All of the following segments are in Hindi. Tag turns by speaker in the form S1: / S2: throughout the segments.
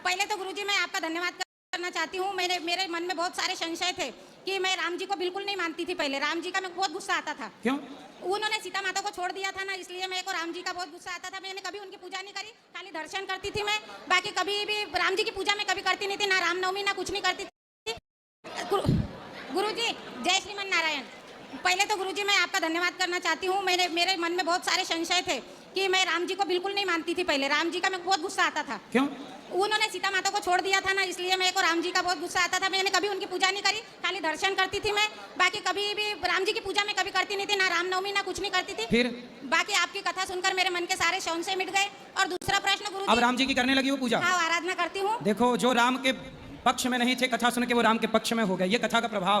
S1: पहले तो गुरुजी मैं आपका धन्यवाद करना चाहती हूँ। मेरे मन में बहुत सारे संशय थे कि मैं राम जी को बिल्कुल नहीं मानती थी। पहले राम जी का मैं बहुत गुस्सा आता था।
S2: क्यों?
S1: उन्होंने सीता माता को छोड़ दिया था ना, इसलिए मेरे को राम जी का बहुत गुस्सा आता था। मैंने कभी उनकी पूजा नहीं करी, खाली दर्शन करती थी मैं। बाकी कभी भी राम जी की पूजा में कभी करती नहीं थी, ना रामनवमी ना कुछ नहीं करती थी। गुरुजी जय श्रीमन नारायण। पहले तो गुरुजी मैं आपका धन्यवाद करना चाहती हूँ। मेरे मन में बहुत सारे संशय थे कि मैं राम जी को बिल्कुल नहीं मानती थी। पहले राम जी का मैं बहुत गुस्सा आता था।
S2: क्यों?
S1: उन्होंने सीता माता को छोड़ दिया था ना, इसलिए मेरे को राम जी का बहुत गुस्सा आता था। मैंने कभी उनकी पूजा नहीं करी, खाली दर्शन करती थी मैं। बाकी कभी भी राम जी की पूजा में कभी करती नहीं थी, ना रामनवमी ना कुछ नहीं करती थी।
S2: फिर
S1: बाकी आपकी कथा सुनकर मेरे मन के सारे संशय मिट गए। और दूसरा प्रश्न गुरुजी,
S2: अब राम जी की करने लगी वो पूजा?
S1: हाँ, आराधना करती हूँ।
S2: देखो, जो राम के पक्ष में नहीं थे, कथा सुन के वो राम के पक्ष में हो गए। ये कथा का प्रभाव।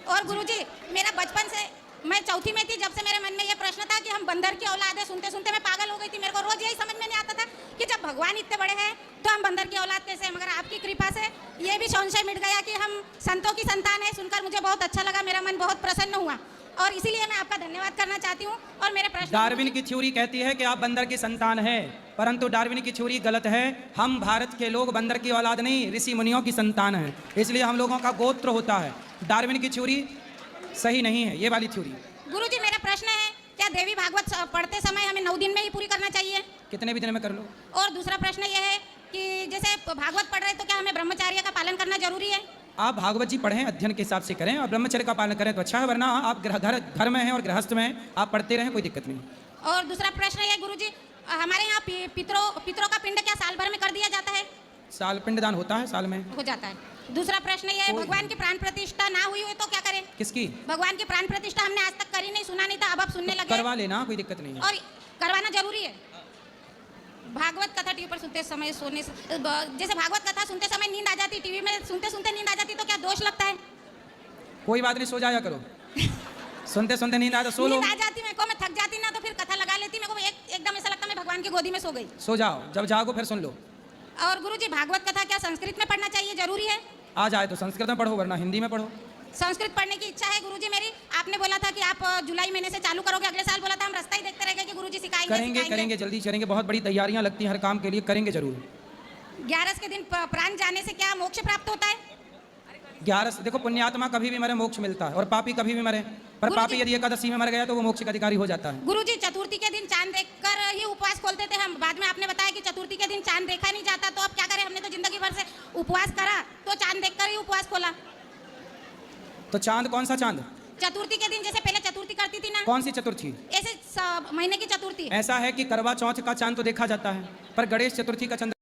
S1: और गुरुजी मेरा बचपन से, मैं चौथी में थी जब से मेरे मन में ये प्रश्न था कि हम बंदर की औलाद है। सुनते सुनते मैं पागल हो गई थी। मेरे को रोज यही समझ में नहीं आता था कि जब भगवान इतने बड़े हैं तो हम बंदर की औलाद कैसे हैं। मगर आपकी कृपा से ये भी संशय मिट गया कि हम संतों की संतान है। सुनकर मुझे बहुत अच्छा लगा, मेरा मन बहुत प्रसन्न हुआ और इसीलिए मैं आपका धन्यवाद करना चाहती हूँ। और मेरे प्रश्न,
S2: डार्विन की थ्योरी कहती है कि आप बंदर की संतान हैं, परंतु डार्विन की थ्योरी गलत है। हम भारत के लोग बंदर की औलाद नहीं, ऋषि मुनियों की संतान हैं, इसलिए हम लोगों का गोत्र होता है। डार्विन की थ्योरी सही नहीं है, ये वाली थ्योरी।
S1: गुरुजी मेरा प्रश्न है, क्या देवी भागवत पढ़ते समय हमें 9 दिन में ही पूरी करना चाहिए?
S2: कितने भी दिन में कर लो।
S1: और दूसरा प्रश्न यह है कि जैसे भागवत पढ़ रहे तो क्या हमें ब्रह्मचर्य का पालन करना जरूरी है?
S2: आप भागवत जी पढ़ें, अध्ययन के हिसाब से करें और ब्रह्मचर्य का पालन करें तो अच्छा है, वरना आप घर में हैं और गृहस्थ में हैं, आप पढ़ते रहें, कोई दिक्कत नहीं।
S1: और दूसरा प्रश्न ये गुरुजी, हमारे यहाँ पितरों का पिंड क्या साल भर में कर दिया जाता है?
S2: साल पिंडदान होता है, साल में
S1: हो जाता है। दूसरा प्रश्न ये है, भगवान की प्राण प्रतिष्ठा ना हुई हो तो क्या करें?
S2: किसकी?
S1: भगवान की प्राण प्रतिष्ठा हमने आज तक करी नहीं, सुना नहीं था, अब आप सुनने लगे।
S2: करवा लेना, कोई दिक्कत नहीं है।
S1: और करवाना जरूरी है। भागवत कथा टीवी पर सुनते समय सोने से, जैसे भागवत कथा सुनते समय नींद आ जाती, टीवी में सुनते सुनते नींद आ जाती, तो क्या दोष लगता है?
S2: कोई बात नहीं, सो जाया करो। सुनते सुनते नींद आ तो सो लो।
S1: नींद आ जाती मेरे को, मैं थक जाती ना तो फिर कथा लगा लेती, मेरे को एकदम ऐसा लगता मैं भगवान की गोदी में सो गई।
S2: सो जाओ, जब जागो फिर सुन लो।
S1: और गुरुजी भागवत कथा क्या संस्कृत में पढ़ना चाहिए, जरूरी है?
S2: आ जाए तो संस्कृत में पढ़ो, वरना हिंदी में पढ़ो।
S1: संस्कृत पढ़ने की इच्छा है गुरुजी मेरी। आपने बोला था कि आप जुलाई महीने से चालू करोगे, अगले साल बोला था। हम रास्ता ही देखते रहेंगे कि गुरुजी सिखाएंगे।
S2: करेंगे, जल्दी करेंगे। बहुत बड़ी तैयारियां लगती हैं हर काम के लिए, करेंगे जरूर।
S1: 11 के दिन प्राण जाने से क्या मोक्ष प्राप्त होता है?
S2: 11 देखो, पुण्यात्मा कभी भी मरे मोक्ष मिलता है और पापी कभी भी मरे, पर पापी यदि एकादशी में मर गया तो वो मोक्ष का अधिकारी हो जाता है।
S1: गुरुजी चतुर्थी के दिन चांद देखकर ही उपवास खोलते थे हम, बाद में आपने बताया कि चतुर्थी के दिन चांद देखा नहीं जाता, तो अब क्या करें? हमने तो जिंदगी भर से उपवास करा, तो चांद देखकर ही उपवास खोला।
S2: तो चांद कौन सा चांद?
S1: चतुर्थी के दिन, जैसे पहले चतुर्थी करती थी ना।
S2: कौन सी चतुर्थी?
S1: ऐसे महीने की चतुर्थी।
S2: ऐसा है कि करवा चौथ का चांद तो देखा जाता है, पर गणेश चतुर्थी का चंद्र